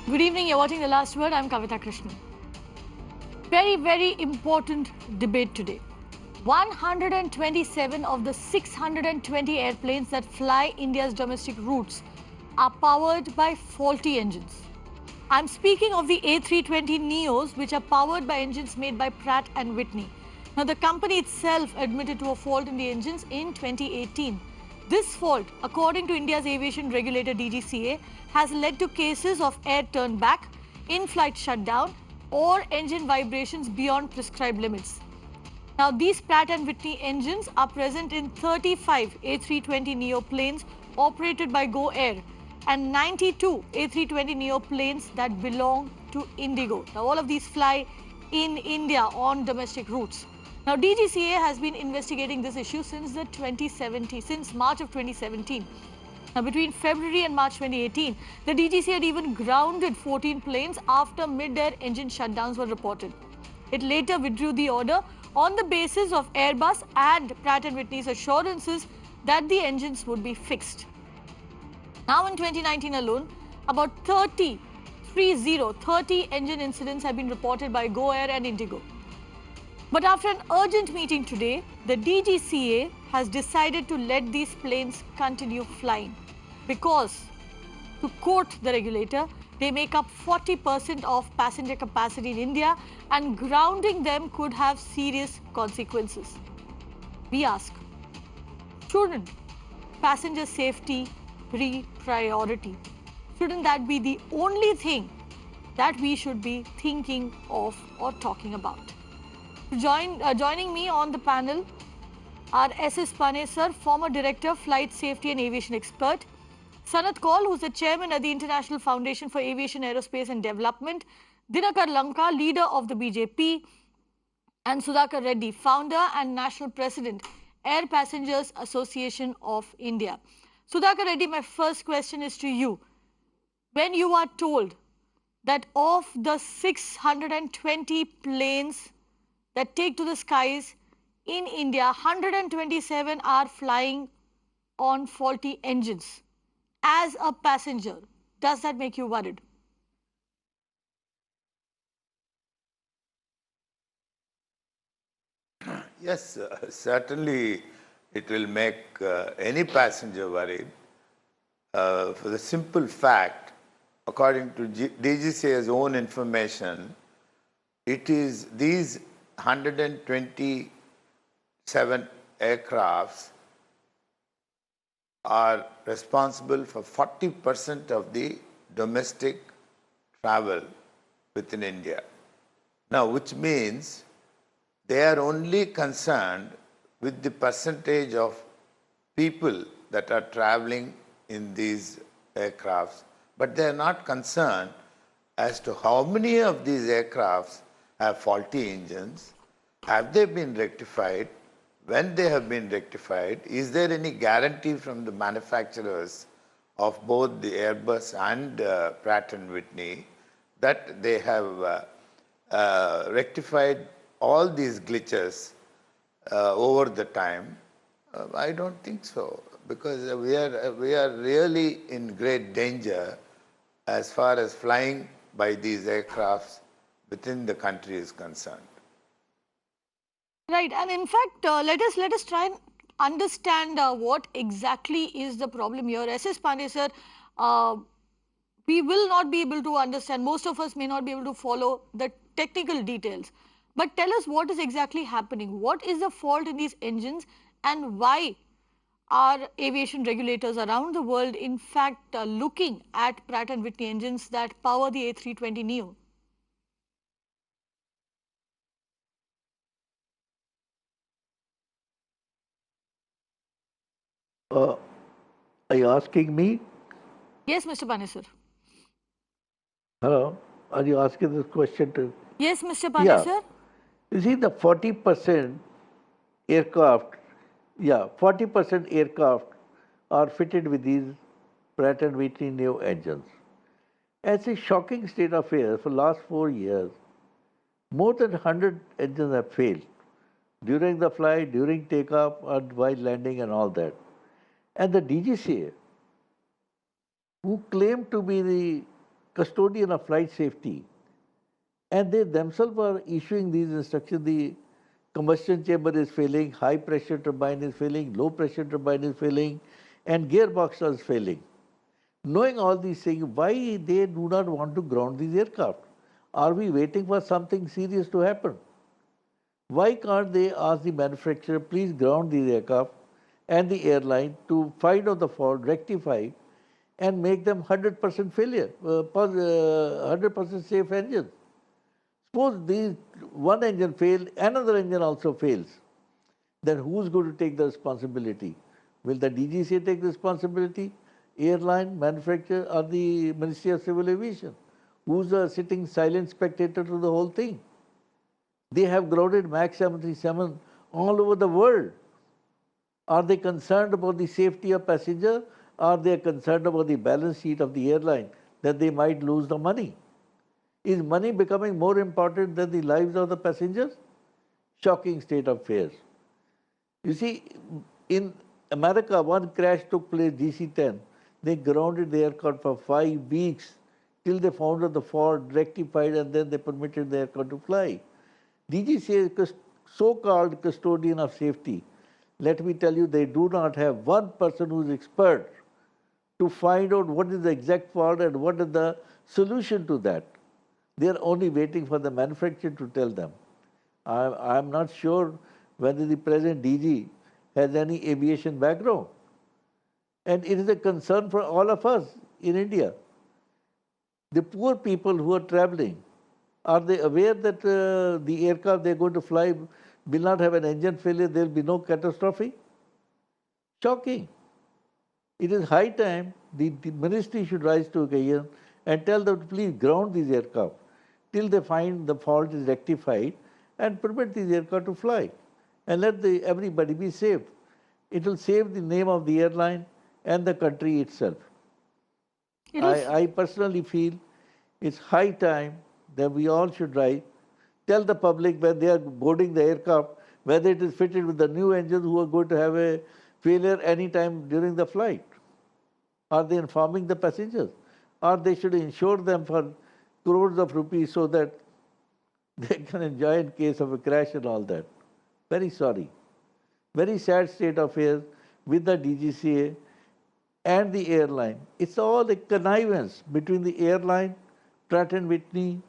Good evening, you're watching The Last Word. I'm Kavita Krishnan. Very, very important debate today. 127 of the 620 airplanes that fly India's domestic routes are powered by faulty engines. I'm speaking of the A320 Neos, which are powered by engines made by Pratt and Whitney. Now, the company itself admitted to a fault in the engines in 2018. This fault, according to India's aviation regulator DGCA, has led to cases of air turn back, in-flight shutdown, or engine vibrations beyond prescribed limits. Now, these Pratt and Whitney engines are present in 35 A320 Neo planes operated by Go Air and 92 A320 Neo planes that belong to Indigo. Now, all of these fly in India on domestic routes. Now, DGCA has been investigating this issue since March of 2017. Now, between February and March 2018, the DGCA had even grounded 14 planes after mid-air engine shutdowns were reported. It later withdrew the order on the basis of Airbus and Pratt & Whitney's assurances that the engines would be fixed. Now in 2019 alone, about 30 engine incidents have been reported by Go Air and Indigo. But after an urgent meeting today, the DGCA has decided to let these planes continue flying because, to quote the regulator, they make up 40% of passenger capacity in India and grounding them could have serious consequences. We ask, shouldn't passenger safety be priority? Shouldn't that be the only thing that we should be thinking of or talking about? Joining me on the panel are S.S. Pane sir, former Director, Flight Safety and Aviation Expert; Sanat Kaul, who's the Chairman at the International Foundation for Aviation, Aerospace and Development; Dinakar Lanka, Leader of the BJP; and Sudhakar Reddy, Founder and National President, Air Passengers Association of India. Sudhakar Reddy, my first question is to you. When you are told that of the 620 planes that take to the skies in India, 127 are flying on faulty engines, as a passenger, does that make you worried? Yes, certainly it will make any passenger worried for the simple fact, according to DGCA's own information, it is these 127 aircrafts are responsible for 40% of the domestic travel within India. Now, which means they are only concerned with the percentage of people that are traveling in these aircrafts, but they are not concerned as to how many of these aircrafts have faulty engines, have they been rectified, when they have been rectified, is there any guarantee from the manufacturers of both the Airbus and Pratt & Whitney that they have rectified all these glitches over the time? I don't think so, because we are really in great danger as far as flying by these aircrafts within the country is concerned. Right, and in fact, let us try and understand what exactly is the problem here. S.S. Pandey sir, we will not be able to understand, most of us may not be able to follow the technical details. But tell us what is exactly happening. What is the fault in these engines and why are aviation regulators around the world in fact looking at Pratt & Whitney engines that power the A320 Neo? Are you asking me? Yes, Mr. Pane sir. Hello? Are you asking this question to? Yes, Mr. Pane Yeah. sir. You see, the 40% aircraft, 40% aircraft are fitted with these Pratt & Whitney Neo engines. It's a shocking state of affairs. For the last 4 years, more than 100 engines have failed during the flight, during takeoff, and while landing, and all that. And the DGCA, who claim to be the custodian of flight safety, and they themselves are issuing these instructions. The combustion chamber is failing, high pressure turbine is failing, low pressure turbine is failing, and gearbox is failing. Knowing all these things, why they do not want to ground these aircraft? Are we waiting for something serious to happen? Why can't they ask the manufacturer, please ground these aircraft and the airline to find out the fault, rectify, and make them 100% failure, 100% safe engines? Suppose these one engine fails, another engine also fails. Then who's going to take the responsibility? Will the DGCA take the responsibility, airline, manufacturer, or the Ministry of Civil Aviation? Who's a sitting silent spectator to the whole thing? They have grounded MAX 737 all over the world. Are they concerned about the safety of passengers? Are they concerned about the balance sheet of the airline, that they might lose the money? Is money becoming more important than the lives of the passengers? Shocking state of affairs. You see, in America, one crash took place, DC-10. They grounded the aircraft for 5 weeks till they found out the fault, rectified, and then they permitted the aircraft to fly. DGCA is so-called custodian of safety. Let me tell you, they do not have one person who is expert to find out what is the exact fault and what is the solution to that. They are only waiting for the manufacturer to tell them. I am not sure whether the present DG has any aviation background. And it is a concern for all of us in India. The poor people who are traveling, are they aware that the aircraft they are going to fly will not have an engine failure, there will be no catastrophe? Shocking. It is high time the ministry should rise to occasion and tell them to please ground these aircraft till they find the fault is rectified and permit these aircraft to fly and let everybody be safe. It will save the name of the airline and the country itself. I personally feel it's high time that we all should rise, tell the public when they are boarding the aircraft, whether it is fitted with the new engines who are going to have a failure anytime during the flight. Are they informing the passengers? Or they should insure them for crores of rupees so that they can enjoy in case of a crash and all that. Very sorry. Very sad state of affairs with the DGCA and the airline. It's all a connivance between the airline, Pratt & Whitney,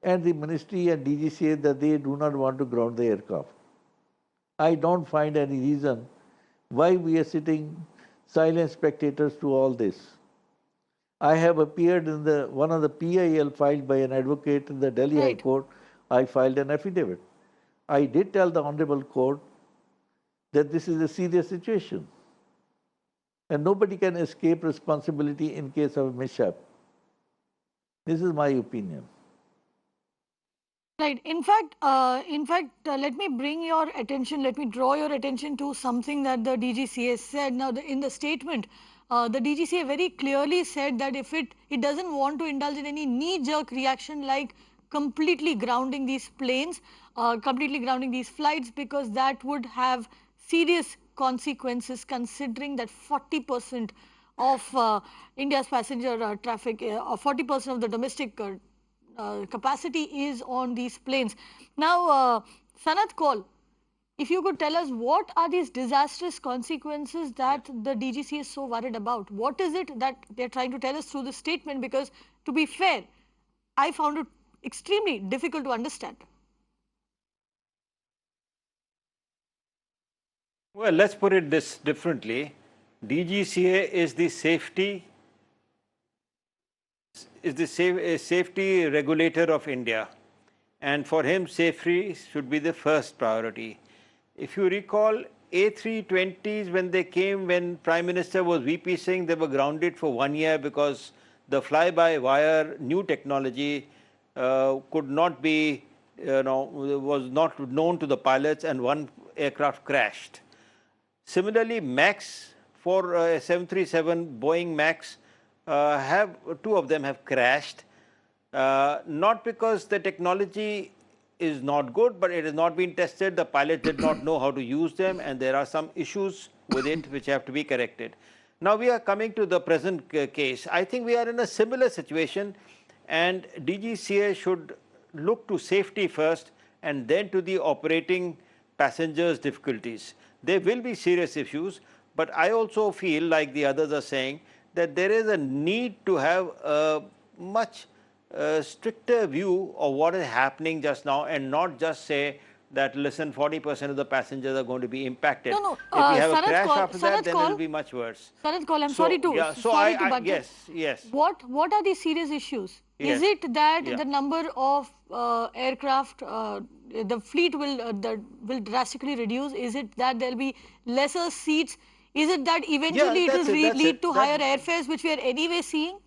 and the ministry and DGCA that they do not want to ground the aircraft. I don't find any reason why we are sitting silent spectators to all this. I have appeared in one of the PIL filed by an advocate in the Delhi High Court. I filed an affidavit. I did tell the Honorable Court that this is a serious situation and nobody can escape responsibility in case of a mishap. This is my opinion. Right. In fact, let me bring your attention, let me draw your attention to something that the DGCA said. Now, in the statement, the DGCA very clearly said that if it doesn't want to indulge in any knee-jerk reaction like completely grounding these planes, completely grounding these flights, because that would have serious consequences considering that 40% of India's passenger traffic, 40% of the domestic capacity is on these planes. Now, Sanat Kaul, if you could tell us what are these disastrous consequences that the DGC is so worried about? What is it that they're trying to tell us through this statement? Because to be fair, I found it extremely difficult to understand. Well, let's put it this differently. DGCA is the safety safety regulator of India, and for him safety should be the first priority. If you recall, A320s when they came, when Prime Minister was VP Singh, they were grounded for 1 year because the fly-by-wire new technology could not be, was not known to the pilots, and one aircraft crashed. Similarly, MAX for 737 Boeing MAX, two of them have crashed, not because the technology is not good, but it has not been tested. The pilots did not know how to use them, and there are some issues with it which have to be corrected. Now we are coming to the present case. I think we are in a similar situation, and DGCA should look to safety first and then to the operating passengers' difficulties. There will be serious issues, but I also feel, like the others are saying, that there is a need to have a much stricter view of what is happening just now, and not just say that, listen, 40% of the passengers are going to be impacted. No, no. If we have a Sanat crash call. after that, Sanat then it will call. be much worse. Sanat call. I'm So, sorry to yeah, so sorry to butt in. yes. What are the serious issues? Is Yes. it that Yeah. the number of aircraft, the fleet will drastically reduce? Is it that there'll be lesser seats? Is it that eventually it that's will it, that's lead it. to higher airfares, which we are anyway seeing?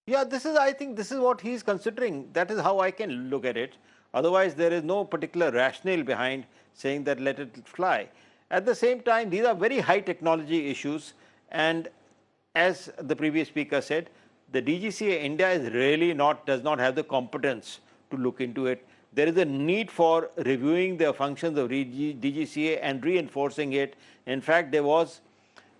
Yeah, I think this is what he's considering. That is how I can look at it. Otherwise, there is no particular rationale behind saying that let it fly. At the same time, these are very high technology issues, and as the previous speaker said, the DGCA India is really does not have the competence to look into it. There is a need for reviewing the functions of DGCA and reinforcing it. In fact, there was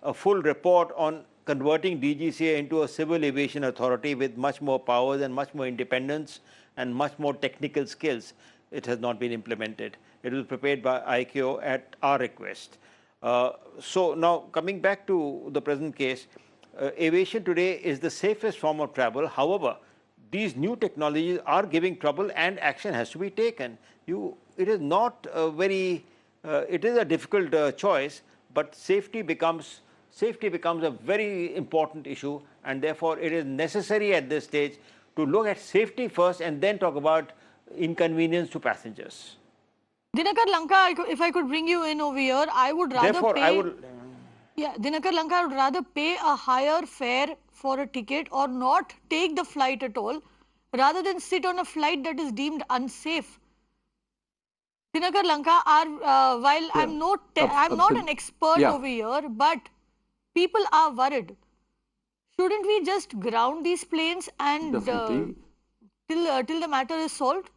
a full report on converting DGCA into a civil aviation authority with much more powers and much more independence and much more technical skills. It has not been implemented. It was prepared by ICAO at our request. So now coming back to the present case, aviation today is the safest form of travel. However, these new technologies are giving trouble and action has to be taken. It is not it is a difficult choice, but safety becomes a very important issue, and therefore it is necessary at this stage to look at safety first and then talk about inconvenience to passengers. Dinakar Lanka, if I could bring you in over here, I would rather Therefore, pay. Yeah, Dinakar Lanka, I would rather pay a higher fare for a ticket or not take the flight at all, rather than sit on a flight that is deemed unsafe. Dinakar Lanka, while I'm not an expert over here, but people are worried. Shouldn't we just ground these planes and till the matter is solved?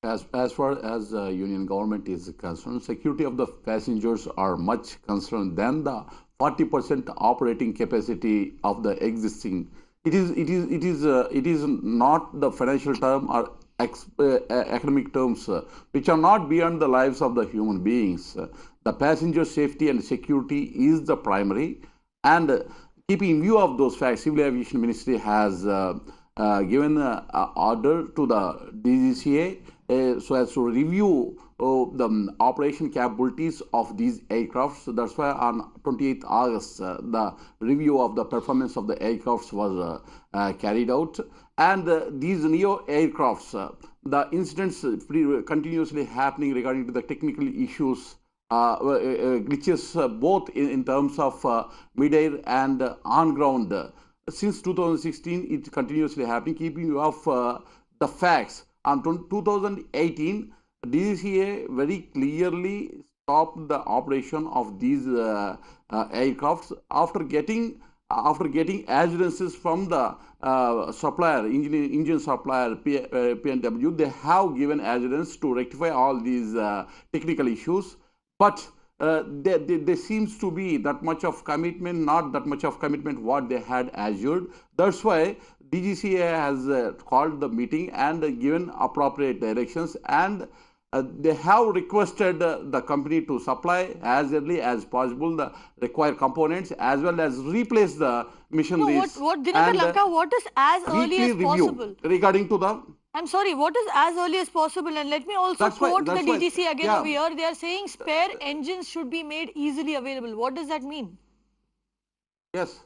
As far as the union government is concerned, security of the passengers are much concerned than the 40% operating capacity of the existing. It is not the financial term or economic terms which are not beyond the lives of the human beings. The passenger safety and security is the primary, and keeping in view of those facts, Civil Aviation Ministry has given order to the DGCA so as to review the operation capabilities of these aircrafts. So that's why on 28th August, the review of the performance of the aircrafts was carried out. And these neo aircrafts, the incidents continuously happening regarding to the technical issues, glitches both in terms of mid-air and on-ground. Since 2016, it's continuously happening. Keeping you of the facts, on 2018, DGCA very clearly stopped the operation of these aircrafts after getting assurances from the supplier, engine supplier P&W. They have given assurance to rectify all these technical issues, but there seems to be that much of commitment, not that much of commitment what they had assured. That's why DGCA has called the meeting and given appropriate directions, and they have requested the company to supply as early as possible the required components as well as replace the machineries. No, Dinakar Lanka, what is as early as possible? Regarding to the... I'm sorry, what is as early as possible? And let me also quote the DGCA again over here. They are saying spare engines should be made easily available. What does that mean? Yes.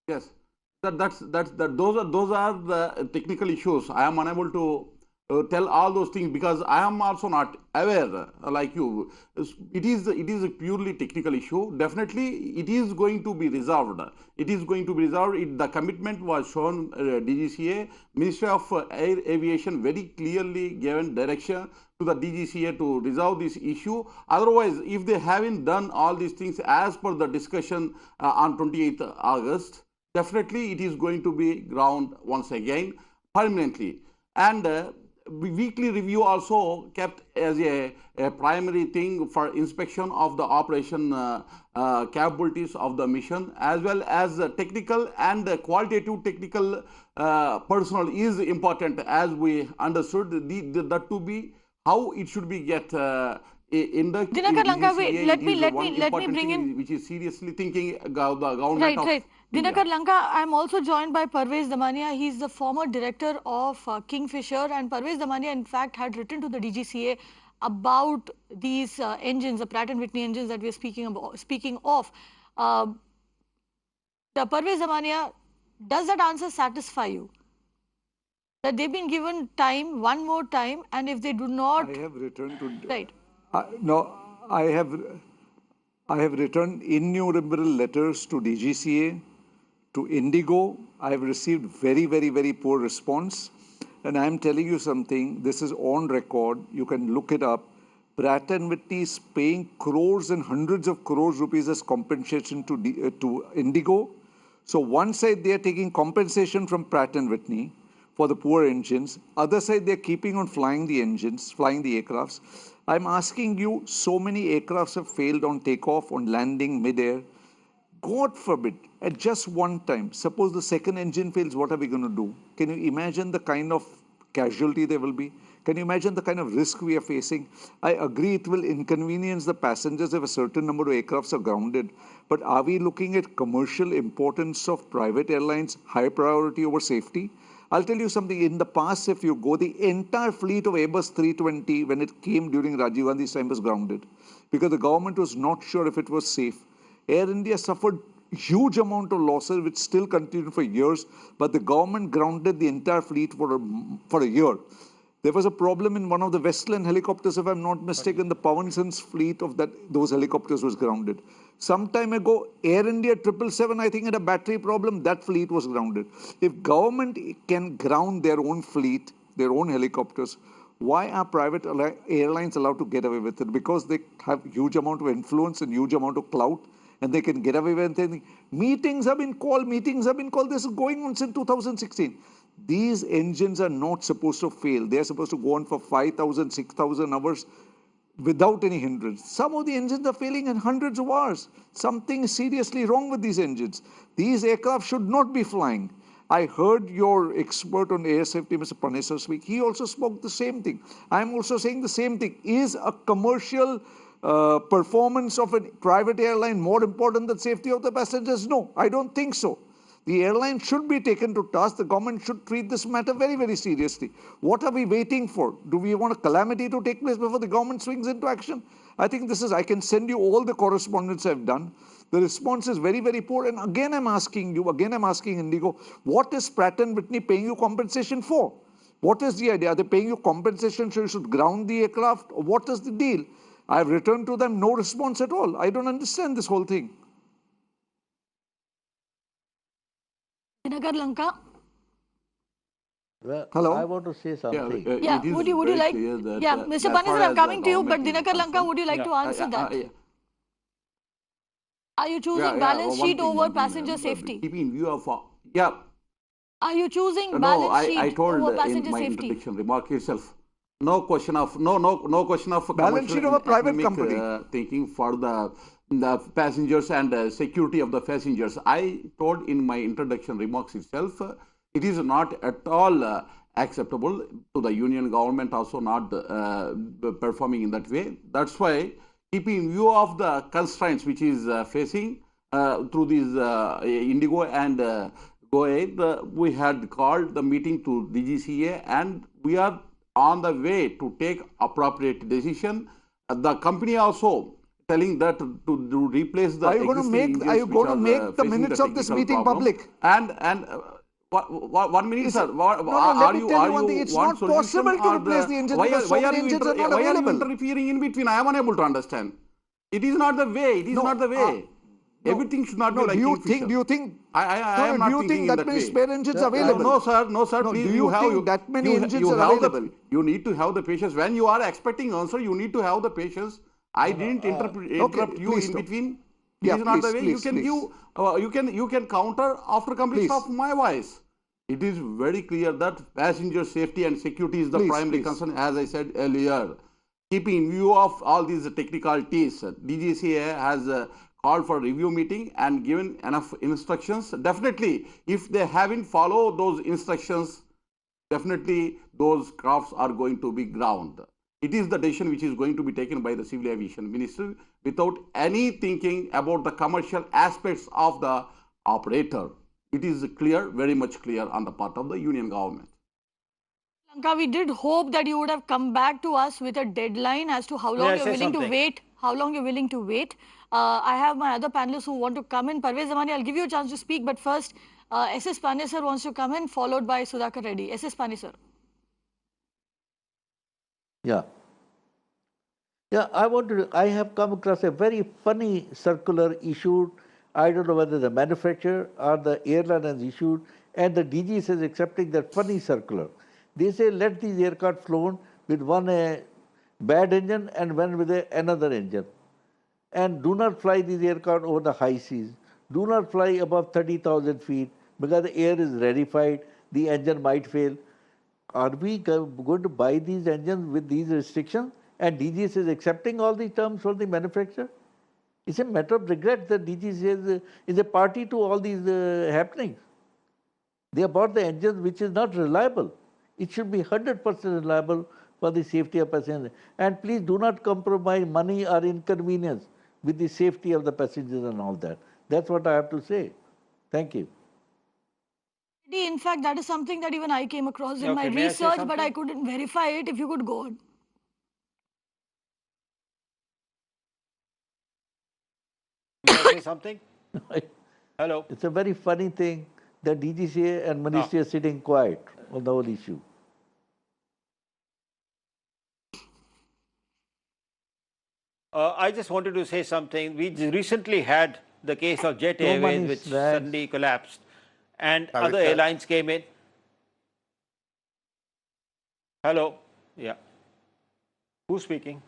Those are the technical issues. I am unable to tell all those things because I am also not aware like you. It is a purely technical issue. Definitely, it is going to be resolved. The commitment was shown. DGCA, Ministry of Air Aviation, very clearly given direction to the DGCA to resolve this issue. Otherwise, if they haven't done all these things as per the discussion on 28th August, definitely it is going to be ground once again permanently. And weekly review also kept as a primary thing for inspection of the operation capabilities of the mission, as well as technical and qualitative technical personnel is important, as we understood that to be how it should be get inducted in Dinakar Lanka, wait, DGCA. It is one let me important bring in. thing which is seriously thinking the government Right, of right. India. Dinakar Lanka, I'm also joined by Parvez Damania. He's the former director of Kingfisher, and Parvez Damania, in fact, had written to the DGCA about these engines, the Pratt and Whitney engines that we're speaking of. The Parvez Damania, does that answer satisfy you? That they've been given time, one more time, and if they do not, I have returned to. right. No, I have written innumerable letters to DGCA, to Indigo. I have received very, very, very poor response. And I am telling you something, this is on record, you can look it up. Pratt and Whitney is paying crores and hundreds of crores rupees as compensation to Indigo. So one side they are taking compensation from Pratt and Whitney for the poor engines. Other side they're keeping on flying the engines, flying the aircrafts. I'm asking you, so many aircrafts have failed on takeoff, on landing, mid-air. God forbid, at just one time, suppose the second engine fails, what are we going to do? Can you imagine the kind of casualty there will be? Can you imagine the kind of risk we are facing? I agree it will inconvenience the passengers if a certain number of aircrafts are grounded. But are we looking at commercial importance of private airlines, high priority over safety? I'll tell you something, in the past, if you go, the entire fleet of Airbus 320, when it came during Rajiv Gandhi's time, was grounded because the government was not sure if it was safe. Air India suffered huge amount of losses, which still continued for years, but the government grounded the entire fleet for a year. There was a problem in one of the Westland helicopters, if I'm not mistaken, the Pawanson's fleet of those helicopters was grounded. Some time ago, Air India 777, I think, had a battery problem, that fleet was grounded. If government can ground their own fleet, their own helicopters, why are private airlines allowed to get away with it? Because they have huge amount of influence and huge amount of clout, and they can get away with anything. Meetings have been called. This is going on since 2016. These engines are not supposed to fail. They are supposed to go on for 5,000, 6,000 hours without any hindrance. Some of the engines are failing in hundreds of hours. Something is seriously wrong with these engines. These aircraft should not be flying. I heard your expert on air safety, Mr. Panesar, speak. He also spoke the same thing. I'm also saying the same thing. Is a commercial performance of a private airline more important than safety of the passengers? No, I don't think so. The airline should be taken to task. The government should treat this matter very, very seriously. What are we waiting for? Do we want a calamity to take place before the government swings into action? I think I can send you all the correspondence I've done. The response is very, very poor. And again, I'm asking Indigo, what is Pratt and Whitney paying you compensation for? What is the idea? Are they paying you compensation so you should ground the aircraft? Or what is the deal? I've returned to them, no response at all. I don't understand this whole thing. Dinakar Lanka. Well, Hello? I want to say something. Yeah, would you like? Yeah, Mr. Panesar, I'm coming to you, but Dinakar Lanka, would you like to answer that? Are you choosing balance sheet over passenger safety? Keeping view of Are you choosing balance sheet I told over passenger in my safety? introduction remark itself. No question of Balance sheet of a private company. Thinking for the passengers and security of the passengers. I told in my introduction remarks itself, it is not at all acceptable to the union government, also not performing in that way. That's why, keeping view of the constraints which is facing through these Indigo and GoAid, we had called the meeting to DGCA, and we are on the way to take appropriate decision. The company also telling that to replace the Are you going to make the minutes of this meeting public? And 1 minute, sir. Let me tell you one thing. It's not possible to replace the engines because so many engines are not available. Why are you interfering in between? I am unable to understand. It is not the way. It is not the way. Everything should not be like Kingfisher. Do you think? I am not do you think that many spare engines are available? No, sir. Please, do you think that many engines are available? You need to have the patience. When you are expecting answer, you need to have the patience. I didn't interrupt you in between. This is not the way. You can give. You can counter after completion of my voice. It is very clear that passenger safety and security is the primary concern, as I said earlier. Keeping in view of all these technicalities, DGCA has called for a review meeting and given enough instructions. Definitely, if they haven't followed those instructions, definitely those crafts are going to be ground. It is the decision which is going to be taken by the Civil Aviation Minister without any thinking about the commercial aspects of the operator. It is clear, very much clear on the part of the Union government. Lanka, we did hope that you would have come back to us with a deadline as to how long you're willing to wait. How long you're willing to wait. I have my other panelists who want to come in. Parvez Zamani, I'll give you a chance to speak, but first, SS Pani sir wants to come in, followed by Sudhakar Reddy. SS Pani sir. Yeah. Yeah, I have come across a very funny circular issued. I don't know whether the manufacturer or the airline has issued, and the DGs is accepting that funny circular. They say let these aircraft flown with one bad engine and one with another engine. And do not fly these aircraft over the high seas. Do not fly above 30,000 feet because the air is rarefied, the engine might fail. Are we going to buy these engines with these restrictions? And DGS is accepting all these terms from the manufacturer? It's a matter of regret that DGS is a party to all these happenings. They have bought the engines which is not reliable. It should be 100% reliable for the safety of passengers. And please do not compromise money or inconvenience with the safety of the passengers and all that. That's what I have to say. Thank you. In fact, that is something that even I came across in my research, but I couldn't verify it. If you could go on. May I say something? Hello. It's a very funny thing that DGCA and Ministry are sitting quiet on the whole issue. I just wanted to say something. We recently had the case of Jet Airways, which suddenly collapsed, and other airlines came in. Hello. Yeah. Who's speaking?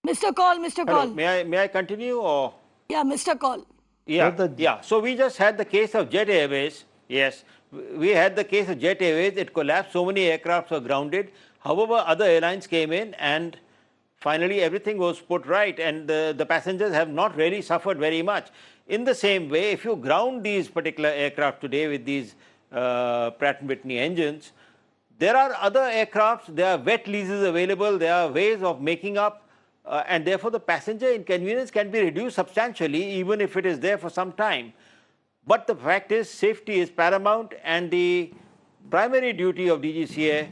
Mr. Call, Mr. Hello. Call. May I continue or? Yeah, Mr. Call. Yeah. So we just had the case of Jet Airways. Yes, we had the case of Jet Airways. It collapsed. So many aircrafts were grounded. However, other airlines came in and finally everything was put right, and the passengers have not really suffered very much. In the same way, if you ground these particular aircraft today with these Pratt & Whitney engines, there are other aircrafts, there are wet leases available, there are ways of making up, and therefore the passenger inconvenience can be reduced substantially even if it is there for some time. But the fact is, safety is paramount, and the primary duty of DGCA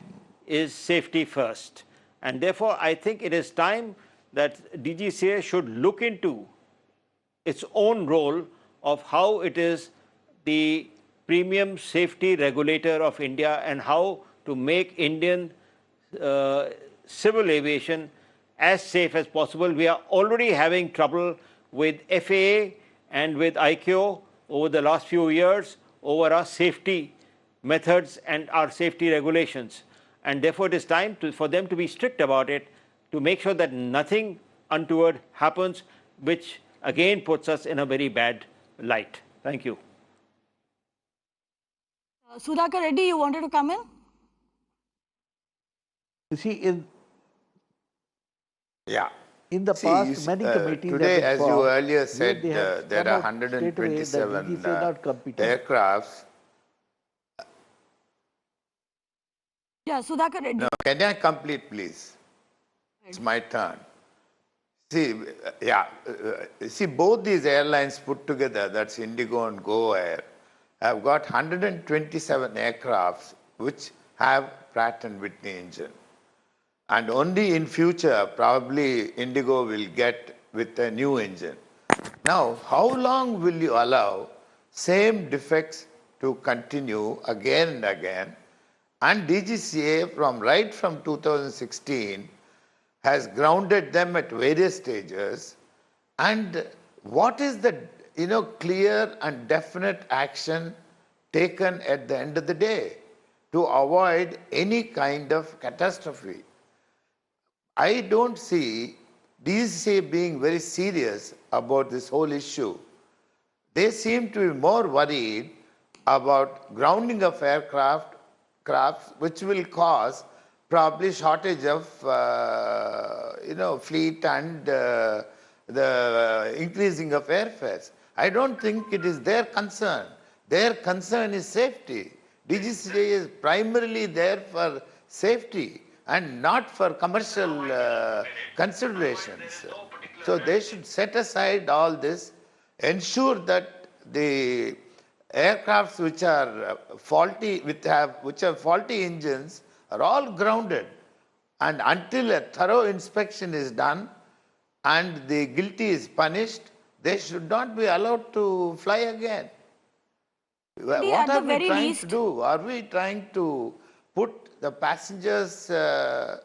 is safety first. And therefore, I think it is time that DGCA should look into its own role of how it is the premium safety regulator of India and how to make Indian civil aviation as safe as possible. We are already having trouble with FAA and with ICAO over the last few years over our safety methods and our safety regulations. And therefore, it is time for them to be strict about it, to make sure that nothing untoward happens, which again puts us in a very bad light. Thank you. Sudhakar Reddy, you wanted to come in? You see, in the See, past, many committees today, have been as you formed, earlier said, there are away 127 that aircrafts. Yeah, Sudhakar Reddy. No, can I complete, please? It's my turn. See, see, both these airlines put together, that's Indigo and Go Air, have got 127 aircrafts which have Pratt & Whitney engine. And only in future, probably Indigo will get with a new engine. Now, how long will you allow same defects to continue again and again? And DGCA right from 2016 has grounded them at various stages. And what is the clear and definite action taken at the end of the day to avoid any kind of catastrophe? I don't see DGCA being very serious about this whole issue. They seem to be more worried about grounding of crafts, which will cause probably shortage of fleet and the increasing of airfares. I don't think it is their concern. Their concern is safety. DGCA is primarily there for safety and not for commercial considerations. So they should set aside all this, ensure that the aircrafts which are faulty, which have faulty engines, are all grounded, and until a thorough inspection is done and the guilty is punished, they should not be allowed to fly again. What At the are we very trying least, to do? Are we trying to put the passengers' life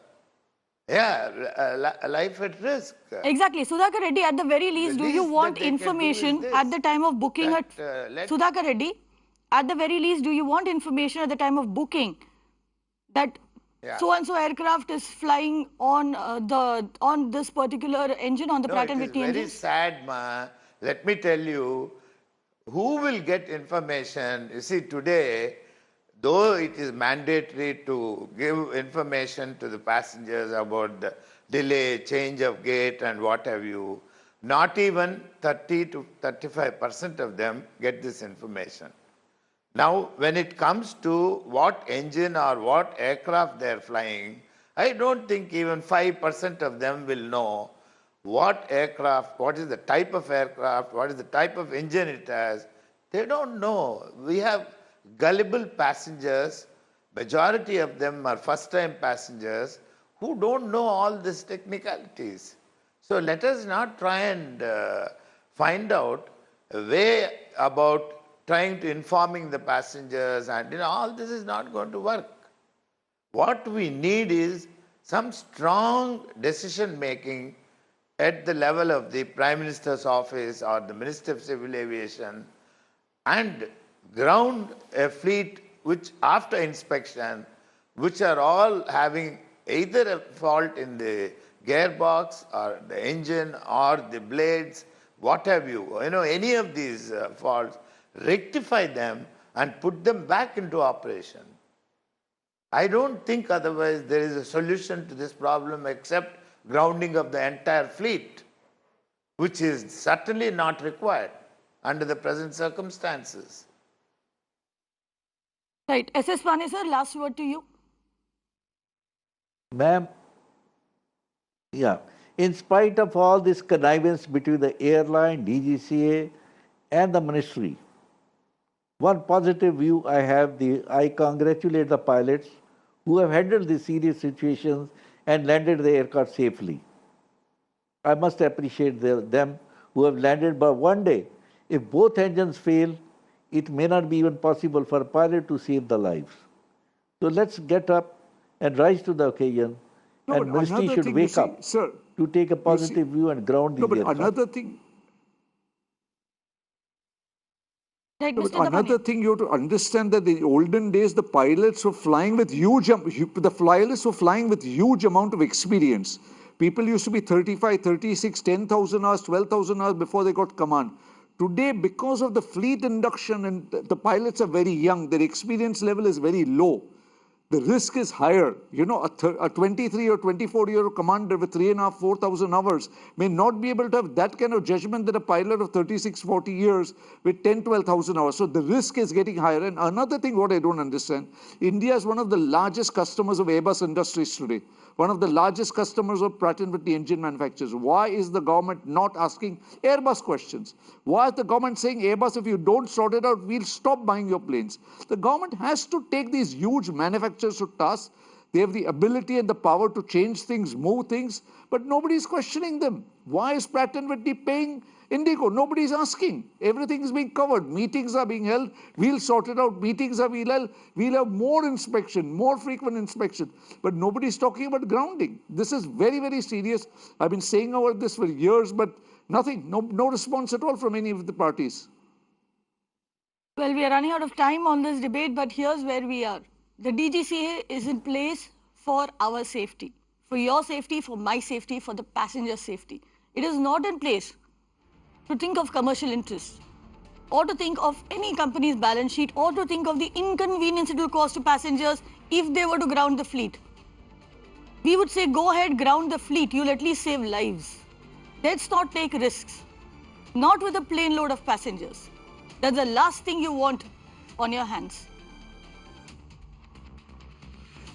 at risk? exactly. Sudhakar Reddy, at the very least, The do you least want that they can do is information this, at the time of booking that, Sudhakar Reddy, at the very least, do you want information at the time of booking that so and so aircraft is flying on this particular engine, on the Pratt and Whitney it is very engines? sad, ma. Let me tell you, who will get information? You see, today, though it is mandatory to give information to the passengers about the delay, change of gate and what have you, not even 30 to 35% of them get this information. Now, when it comes to what engine or what aircraft they are flying, I don't think even 5% of them will know what aircraft, what is the type of aircraft, what is the type of engine it has. They don't know. We have gullible passengers, majority of them are first-time passengers who don't know all these technicalities. So let us not try and find out a way about trying to informing the passengers, and all this is not going to work. What we need is some strong decision making at the level of the Prime Minister's office or the Minister of Civil Aviation, and ground a fleet which, after inspection, which are all having either a fault in the gearbox or the engine or the blades, what have you, any of these faults, rectify them and put them back into operation. I don't think otherwise there is a solution to this problem except grounding of the entire fleet, which is certainly not required under the present circumstances. Right. SS Pane sir, last word to you. Ma'am, yeah, in spite of all this connivance between the airline, DGCA, and the ministry, one positive view I have, I congratulate the pilots who have handled these serious situations and landed the aircraft safely. I must appreciate them who have landed, but one day, if both engines fail, it may not be even possible for a pilot to save the lives. So let's get up and rise to the occasion, and ministry should wake up to take a positive view and ground these aircraft. Another thing. Right, No, Mr. but another thing you have to understand that in the olden days, the pilots were flying with huge amount of experience. People used to be 35, 36, 10,000 hours, 12,000 hours before they got command. Today, because of the fleet induction and the pilots are very young, their experience level is very low. The risk is higher. A 23 or 24-year-old commander with 3,500, 4,000 hours may not be able to have that kind of judgment that a pilot of 36, 40 years with 10, 12,000 hours. So the risk is getting higher. And another thing what I don't understand, India is one of the largest customers of Airbus Industries today. One of the largest customers of Pratt & Whitney engine manufacturers. Why is the government not asking Airbus questions? Why is the government saying, Airbus, if you don't sort it out, we'll stop buying your planes? The government has to take these huge manufacturers to task. They have the ability and the power to change things, move things, but nobody is questioning them. Why is Pratt & Whitney paying Indigo? Nobody is asking. Everything is being covered. Meetings are being held. We'll sort it out. Meetings are being held. We'll have more inspection, more frequent inspection. But nobody is talking about grounding. This is very, very serious. I've been saying about this for years, but nothing, no response at all from any of the parties. Well, we are running out of time on this debate, but here's where we are. The DGCA is in place for our safety, for your safety, for my safety, for the passenger safety. It is not in place to think of commercial interests. or to think of any company's balance sheet, or to think of the inconvenience it will cause to passengers if they were to ground the fleet. We would say, go ahead, ground the fleet, you'll at least save lives. Let's not take risks, not with a plane load of passengers. That's the last thing you want on your hands.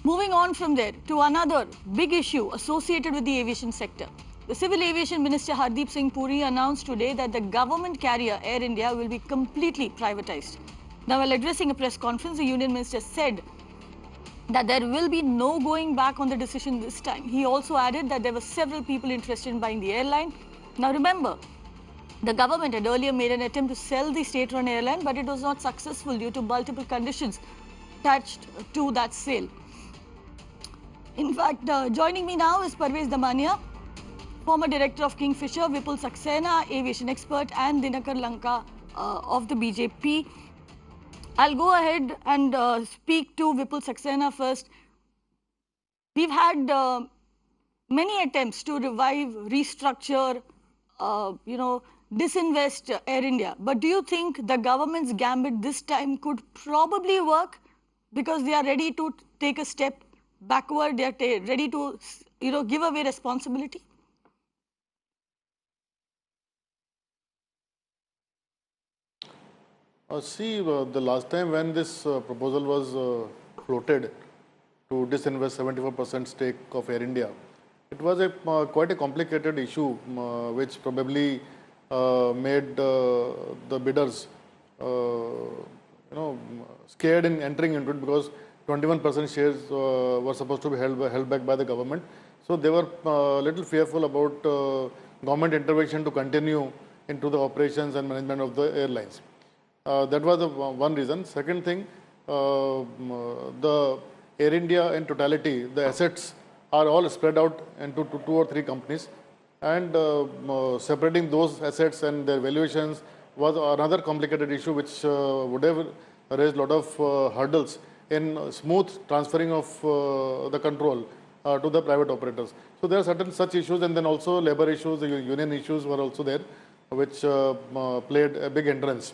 Moving on from there to another big issue associated with the aviation sector. The Civil Aviation Minister Hardeep Singh Puri announced today that the government carrier Air India will be completely privatized. Now, while addressing a press conference, the Union Minister said that there will be no going back on the decision this time. He also added that there were several people interested in buying the airline. Now, remember, the government had earlier made an attempt to sell the state-run airline, but it was not successful due to multiple conditions attached to that sale. In fact, joining me now is Parvez Damania, former director of Kingfisher, Vipul Saxena, aviation expert, and Dinakar Lanka of the BJP. I'll go ahead and speak to Vipul Saxena first. We've had many attempts to revive, restructure, disinvest Air India. But do you think the government's gambit this time could probably work because they are ready to take a step backward? They are ready to, give away responsibility? The last time when this proposal was floated to disinvest 74% stake of Air India, it was quite a complicated issue, which probably made the bidders, scared in entering into it because 21% shares were supposed to be held back by the government. So they were a little fearful about government intervention to continue into the operations and management of the airlines. That was the one reason. Second thing, the Air India in totality, the assets are all spread out into two or three companies, and separating those assets and their valuations was another complicated issue which would have raised a lot of hurdles in smooth transferring of the control to the private operators. So there are certain such issues, and then also labor issues, the union issues were also there, which played a big hindrance.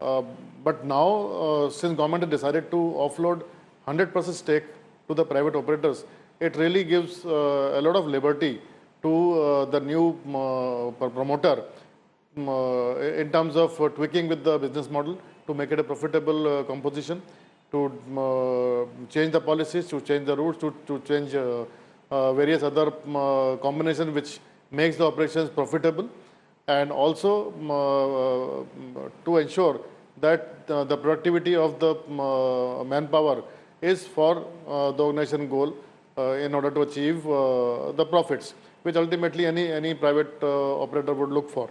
But now, since government has decided to offload 100% stake to the private operators, it really gives a lot of liberty to the new promoter in terms of tweaking with the business model to make it a profitable composition, to change the policies, to change the routes, to change various other combinations which makes the operations profitable, and also to ensure that the productivity of the manpower is for the organization goal in order to achieve the profits, which ultimately any private operator would look for.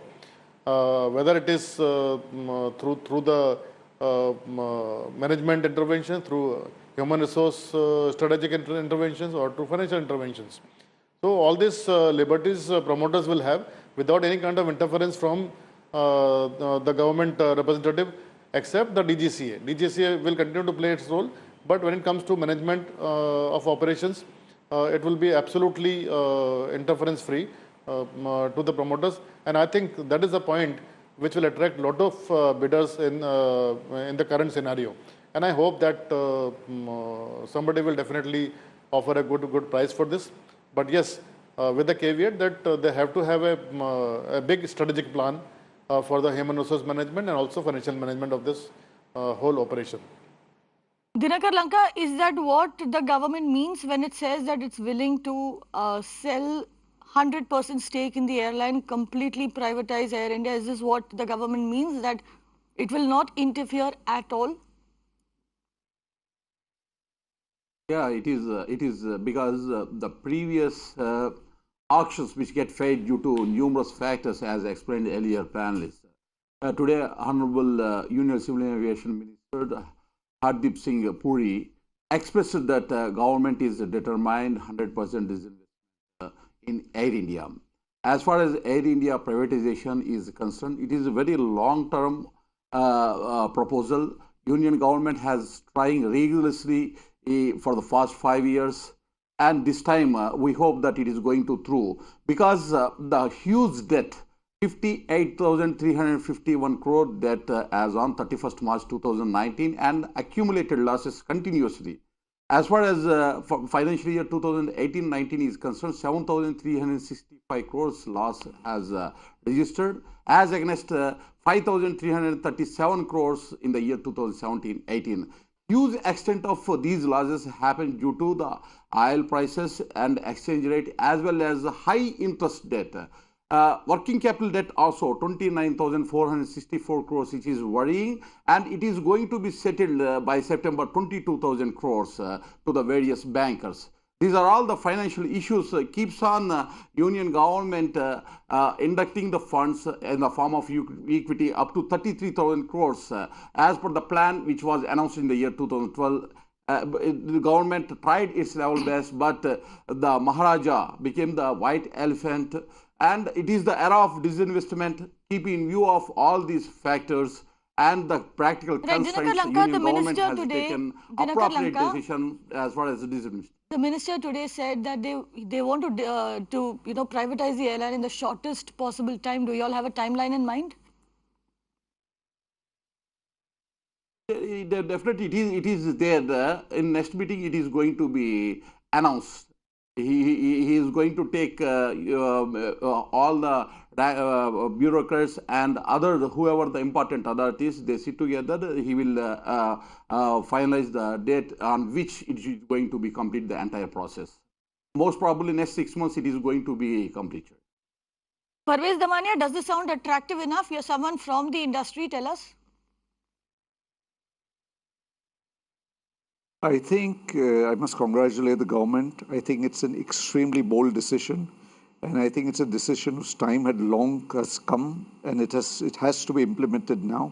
Whether it is through the management intervention, through human resource strategic interventions, or through financial interventions. So all these liberties promoters will have without any kind of interference from the government representative, except the DGCA. DGCA will continue to play its role, but when it comes to management of operations, it will be absolutely interference free to the promoters. And I think that is the point which will attract a lot of bidders in the current scenario. And I hope that somebody will definitely offer a good price for this. But yes, with the caveat that they have to have a big strategic plan for the human resource management and also financial management of this whole operation. Dinakar Lanka, is that what the government means when it says that it's willing to sell 100% stake in the airline, completely privatize Air India? Is this what the government means, that it will not interfere at all? Yeah, it is because the previous auctions which get failed due to numerous factors, as explained earlier panelists. Today, Honorable Union Civil Aviation Minister Hardeep Singh Puri expressed that government is determined 100% in Air India. As far as Air India privatization is concerned, it is a very long-term proposal. Union government has trying rigorously for the past 5 years, and this time we hope that it is going to through, because the huge debt 58,351 crore that as on 31st March 2019 and accumulated losses continuously. As far as financial year 2018-19 is concerned, 7,365 crores loss has registered as against 5,337 crores in the year 2017-18. Huge extent of these losses happened due to the oil prices and exchange rate as well as high interest debt. Working capital debt also 29,464 crores, which is worrying, and it is going to be settled by September 22,000 crores to the various bankers. These are all the financial issues keeps on union government inducting the funds in the form of equity up to 33,000 crores as per the plan which was announced in the year 2012. The government tried its level best, but the Maharaja became the white elephant, and it is the era of disinvestment. Keeping in view of all these factors and the practical Right, constraints, Lanka, union government has taken appropriate Lanka, decision as far as disinvestment. the minister today said that they want to privatize the airline in the shortest possible time. Do you all have a timeline in mind? Definitely, it is there. In next meeting, it is going to be announced. He is going to take all the bureaucrats and other whoever the important authorities. They sit together. He will finalize the date on which it is going to be complete the entire process. Most probably next 6 months it is going to be completed. Parvez Damania, does this sound attractive enough? You're someone from the industry. Tell us. I think I must congratulate the government. I think it's an extremely bold decision, and I think it's a decision whose time had long has come, and it has to be implemented now.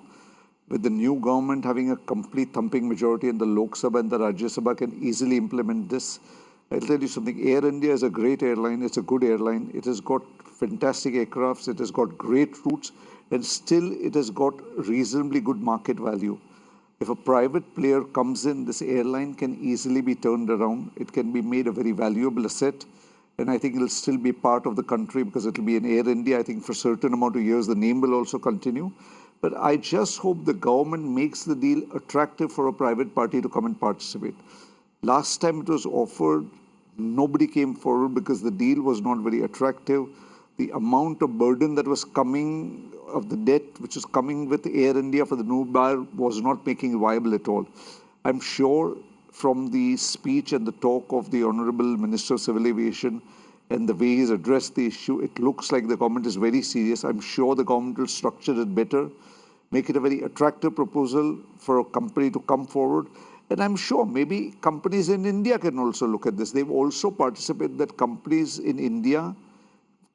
With the new government having a complete thumping majority in the Lok Sabha and the Rajya Sabha can easily implement this. I'll tell you something. Air India is a great airline. It's a good airline. It has got fantastic aircrafts. It has got great routes, and still it has got reasonably good market value. If a private player comes in, this airline can easily be turned around. It can be made a very valuable asset. And I think it'll still be part of the country because it'll be in Air India. I think for a certain amount of years, the name will also continue. But I just hope the government makes the deal attractive for a private party to come and participate. Last time it was offered, nobody came forward because the deal was not very attractive. The amount of burden that was coming of the debt which was coming with Air India for the new buyer was not making it viable at all. I'm sure from the speech and the talk of the Honorable Minister of Civil Aviation and the way he's addressed the issue, it looks like the government is very serious. I'm sure the government will structure it better, make it a very attractive proposal for a company to come forward. And I'm sure maybe companies in India can also look at this. They've also participated that companies in India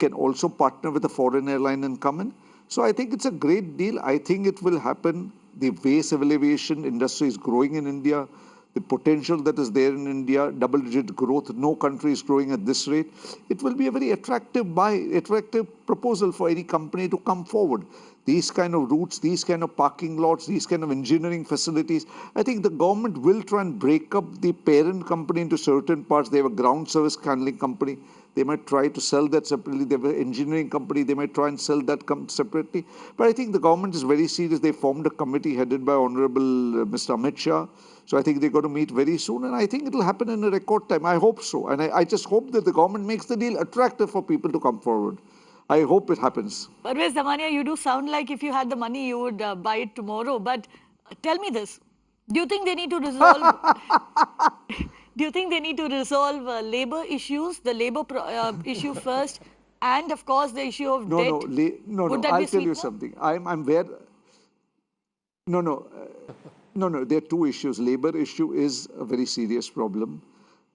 can also partner with a foreign airline and come in. So I think it's a great deal. I think it will happen. The way civil aviation industry is growing in India, the potential that is there in India, double-digit growth, no country is growing at this rate. It will be a very attractive proposal for any company to come forward. These kind of routes, these kind of parking lots, these kind of engineering facilities, I think the government will try and break up the parent company into certain parts. They have a ground service handling company. They might try to sell that separately. They have an engineering company. They might try and sell that separately. But I think the government is very serious. They formed a committee headed by Honorable Mr. Amit Shah. So I think they're going to meet very soon. And I think it will happen in a record time. I hope so. And I just hope that the government makes the deal attractive for people to come forward. I hope it happens. Parvez Damania, you do sound like if you had the money, you would buy it tomorrow. But tell me this. Do you think they need to resolve... Do you think they need to resolve labor issues, the labor issue first, and of course the issue of debt? No. I'll tell you something. I'm where. No. There are two issues. Labor issue is a very serious problem.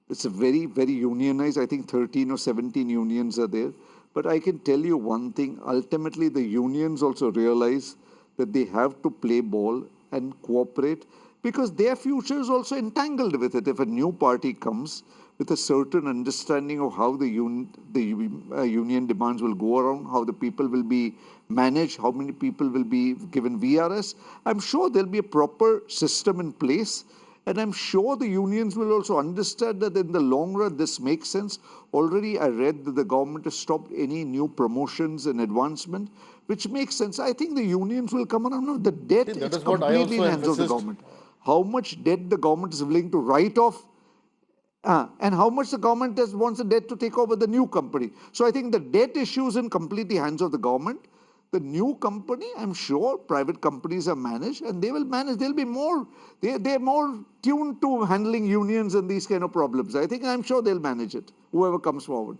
It's a very, very unionized. I think 13 or 17 unions are there. But I can tell you one thing. Ultimately, the unions also realize that they have to play ball and cooperate, because their future is also entangled with it. If a new party comes with a certain understanding of how the union demands will go around, how the people will be managed, how many people will be given VRS, I'm sure there'll be a proper system in place. And I'm sure the unions will also understand that in the long run, this makes sense. Already, I read that the government has stopped any new promotions and advancement, which makes sense. I think the unions will come around. No, the debt, See, that it's is what I completely also in the hands of the emphasized. government. How much debt the government is willing to write off, and how much the government wants the debt to take over the new company. So I think the debt issue is in completely hands of the government. The new company, I'm sure private companies are managed and they will manage. They'll be more, they're more tuned to handling unions and these kind of problems. I'm sure they'll manage it, whoever comes forward.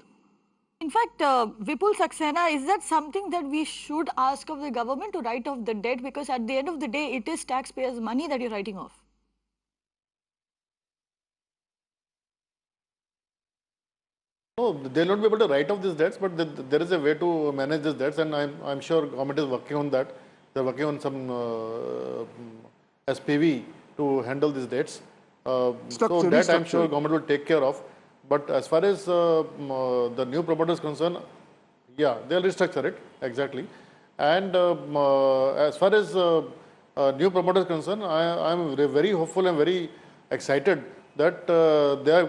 In fact, Vipul Saxena, is that something that we should ask of the government to write off the debt? Because at the end of the day, it is taxpayers' money that you're writing off. No, they'll not be able to write off these debts, but there is a way to manage these debts, and I'm sure government is working on that. They're working on some SPV to handle these debts. So that I'm sure government will take care of. But as far as the new promoter is concerned, yeah, they'll restructure it exactly. And as far as new promoter is concerned, I'm very hopeful and very excited that they are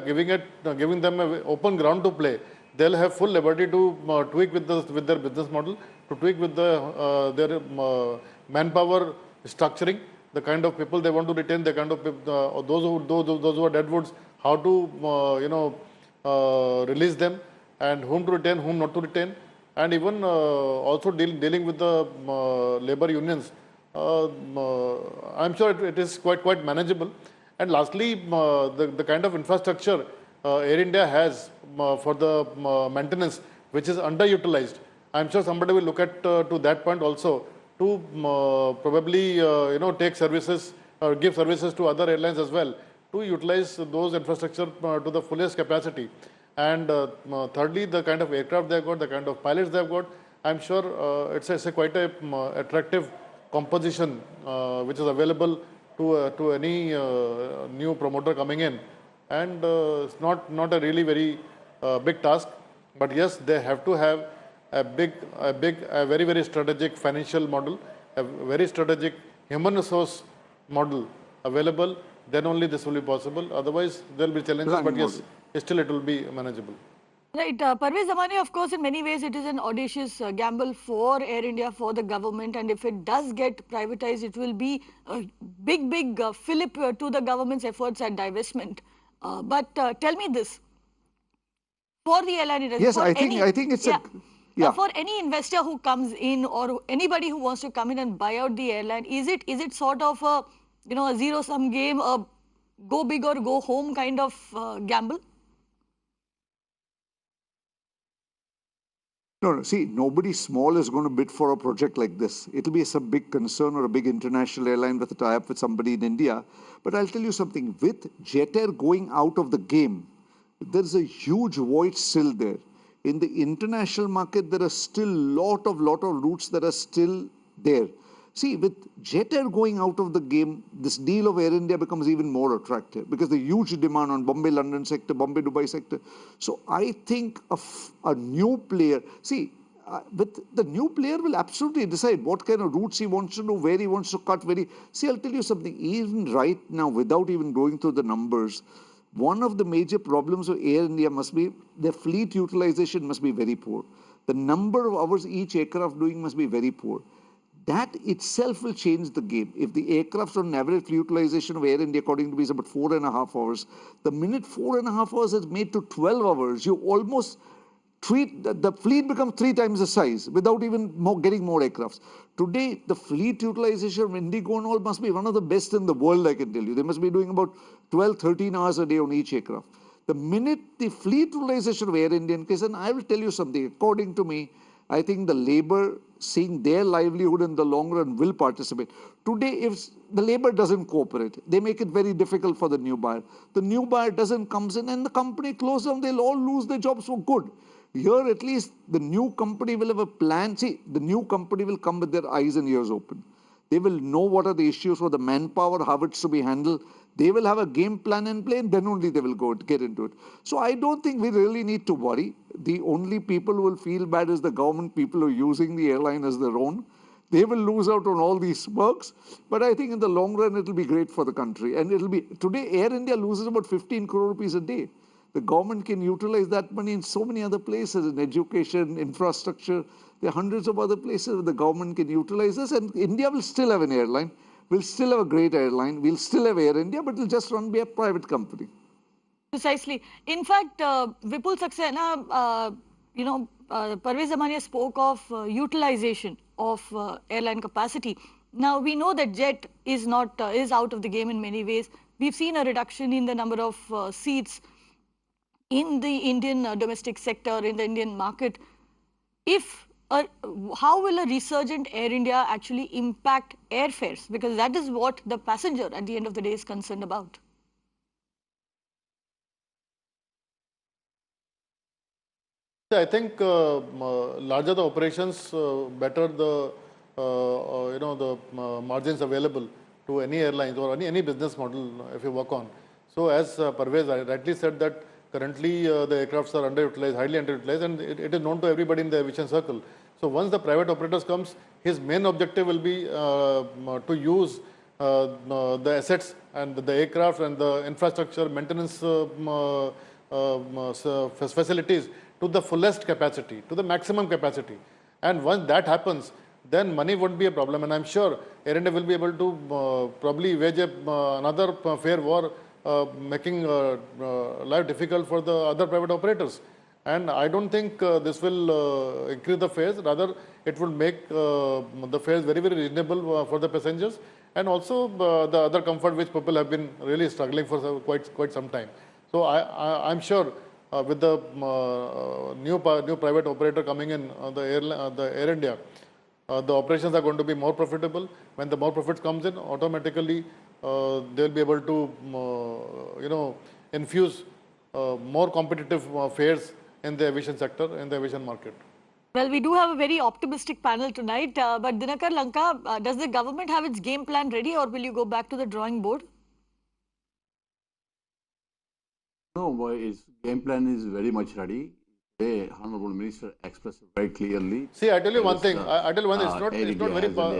giving them an open ground to play. They'll have full liberty to tweak with their business model, to tweak with their manpower structuring, the kind of people they want to retain, the kind of those who are deadwoods, how to release them, and whom to retain, whom not to retain, and even also dealing with the labor unions. I'm sure it is quite manageable. And lastly, the kind of infrastructure Air India has for the maintenance, which is underutilized. I'm sure somebody will look at to that point also to probably take services or give services to other airlines as well to utilize those infrastructure to the fullest capacity. And thirdly, the kind of aircraft they've got, the kind of pilots they've got, I'm sure it's a quite a attractive composition which is available to any new promoter coming in, and it's not a really very big task. But yes, they have to have a very strategic financial model, a very strategic human resource model available. Then only this will be possible. Otherwise, there will be challenges. But yes, still it will be manageable. Right. Parvez Zamani, of course, in many ways, it is an audacious gamble for Air India, for the government. And if it does get privatized, it will be a big fillip to the government's efforts at divestment. But tell me this. For the airline industry, yes, I think it's for any investor who comes in or anybody who wants to come in and buy out the airline, is it sort of a a zero-sum game, a go big or go home kind of gamble? No, see, nobody small is going to bid for a project like this. It'll be some big concern or a big international airline with a tie-up with somebody in India. But I'll tell you something, with Jet Air going out of the game, there's a huge void still there. In the international market, there are still lot of routes that are still there. See, with Jet Air going out of the game, this deal of Air India becomes even more attractive because the huge demand on Bombay-London sector, Bombay-Dubai sector. So I think a new player, see, with the new player will absolutely decide what kind of routes he wants to do, where he wants to cut, See, I'll tell you something, even right now, without even going through the numbers, one of the major problems of Air India must be their fleet utilization must be very poor. The number of hours each aircraft doing must be very poor. That itself will change the game. If the aircraft on average utilization of Air India, according to me, is about 4.5 hours, the minute 4.5 hours is made to 12 hours, you almost treat the fleet becomes 3 times the size without even getting more aircrafts. Today, the fleet utilization of Indigo and all must be one of the best in the world, I can tell you. They must be doing about 12, 13 hours a day on each aircraft. The minute the fleet utilization of Air India increases, and I will tell you something, according to me, I think the labor, seeing their livelihood in the long run, will participate. Today, if the labor doesn't cooperate, they make it very difficult for the new buyer. The new buyer doesn't come in and the company closes down, they'll all lose their jobs for good. Here, at least, the new company will have a plan. See, the new company will come with their eyes and ears open. They will know what are the issues for the manpower, how it's to be handled. They will have a game plan in play, and then only they will get into it. So I don't think we really need to worry. The only people who will feel bad is the government people who are using the airline as their own. They will lose out on all these perks, but I think in the long run it will be great for the country. And it'll be today Air India loses about 15 crore rupees a day. The government can utilize that money in so many other places, in education, infrastructure. There are hundreds of other places where the government can utilize this, and India will still have an airline. We'll still have a great airline. We'll still have Air India, but it'll just run by a private company. Precisely. In fact, Vipul Saxena, Parvez Zamania spoke of utilization of airline capacity. Now, we know that jet is out of the game in many ways. We've seen a reduction in the number of seats in the Indian domestic sector, in the Indian market. How will a resurgent Air India actually impact airfares? Because that is what the passenger at the end of the day is concerned about. I think larger the operations, better the margins available to any airlines or any business model if you work on. So as Parvez rightly said that currently the aircrafts are underutilized, highly underutilized, and it is known to everybody in the aviation circle. So once the private operators comes, his main objective will be to use the assets and the aircraft and the infrastructure maintenance facilities to the fullest capacity, to the maximum capacity. And once that happens, then money won't be a problem. And I'm sure Air India will be able to probably wage another fare war, making life difficult for the other private operators. And I don't think this will increase the fares. Rather, it will make the fares very, very reasonable for the passengers. And also the other comfort which people have been really struggling for quite some time. So I'm sure with the new private operator coming in, the Air India, the operations are going to be more profitable. When the more profits comes in, automatically they'll be able to, infuse more competitive fares in the aviation sector, in the aviation market. Well, we do have a very optimistic panel tonight, but Dinakar Lanka, does the government have its game plan ready, or will you go back to the drawing board? No, its game plan is very much ready. The Honorable Minister expressed very clearly. See, I tell you one thing. I tell you one thing. It's not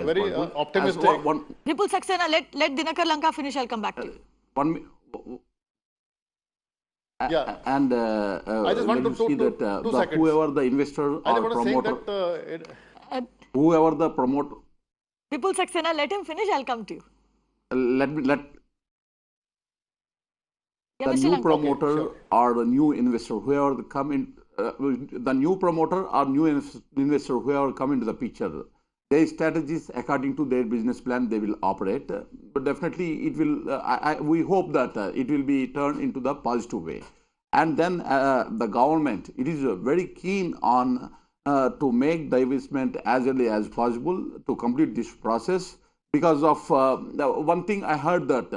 very optimistic. Vipul Saxena, let Dinakar Lanka finish. I'll come back to you. Yeah. And I just want to see that whoever the investor or promoter, whoever the promoter. Vipul Saxena, let him finish. I'll come to you. Let the new promoter or the new investor, whoever come in, the new promoter or new investor, whoever come into the picture, their strategies according to their business plan, they will operate. But definitely, it will. We hope that it will be turned into the positive way. And then the government, it is very keen on to make divestment as early as possible to complete this process. Because of one thing I heard that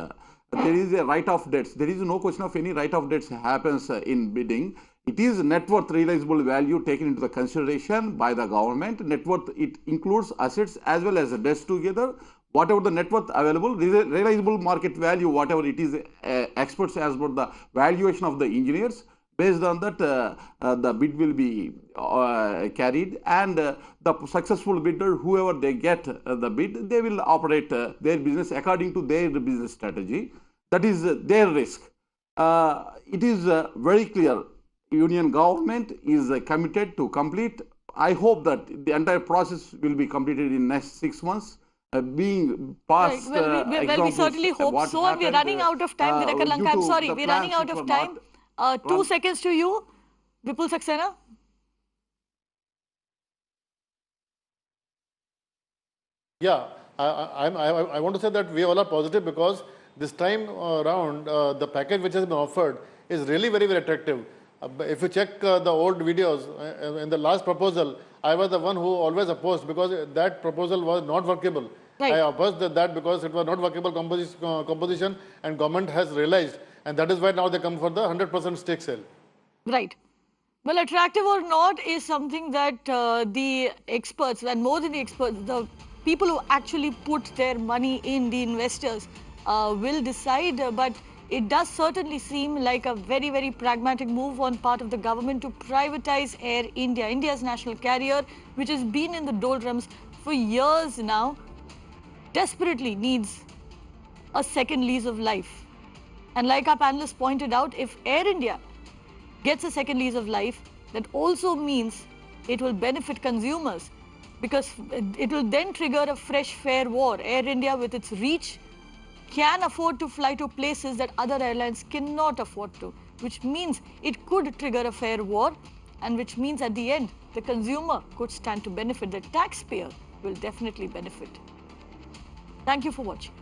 there is a write-off debts. There is no question of any write-off debts happens in bidding. It is net worth realizable value taken into the consideration by the government. Net worth, it includes assets as well as debts together. Whatever the net worth available, realizable market value, whatever it is, experts as per the valuation of the engineers. Based on that, the bid will be carried, and the successful bidder, whoever they get the bid, they will operate their business according to their business strategy. That is their risk. It is very clear. Union government is committed to complete. I hope that the entire process will be completed in next 6 months. Being past well, we certainly hope so, and we're running out of time. Dinakar Lanka, I'm sorry, we're running out of time. 2 seconds to you, Vipul Saxena. Yeah, I want to say that we all are positive because this time around, the package which has been offered is really very, very attractive. If you check the old videos, in the last proposal, I was the one who always opposed because that proposal was not workable. Right. I opposed that because it was not workable composition, and government has realized, and that is why now they come for the 100% stake sale. Right. Well, attractive or not is something that the experts, and more than the experts, the people who actually put their money in, the investors, will decide. But it does certainly seem like a very, very pragmatic move on part of the government to privatize Air India, India's national carrier, which has been in the doldrums for years now, desperately needs a second lease of life. And like our panelists pointed out, if Air India gets a second lease of life, that also means it will benefit consumers, because it will then trigger a fresh fare war. Air India, with its reach, can afford to fly to places that other airlines cannot afford to, which means it could trigger a fare war, and which means at the end, the consumer could stand to benefit. The taxpayer will definitely benefit. Thank you for watching.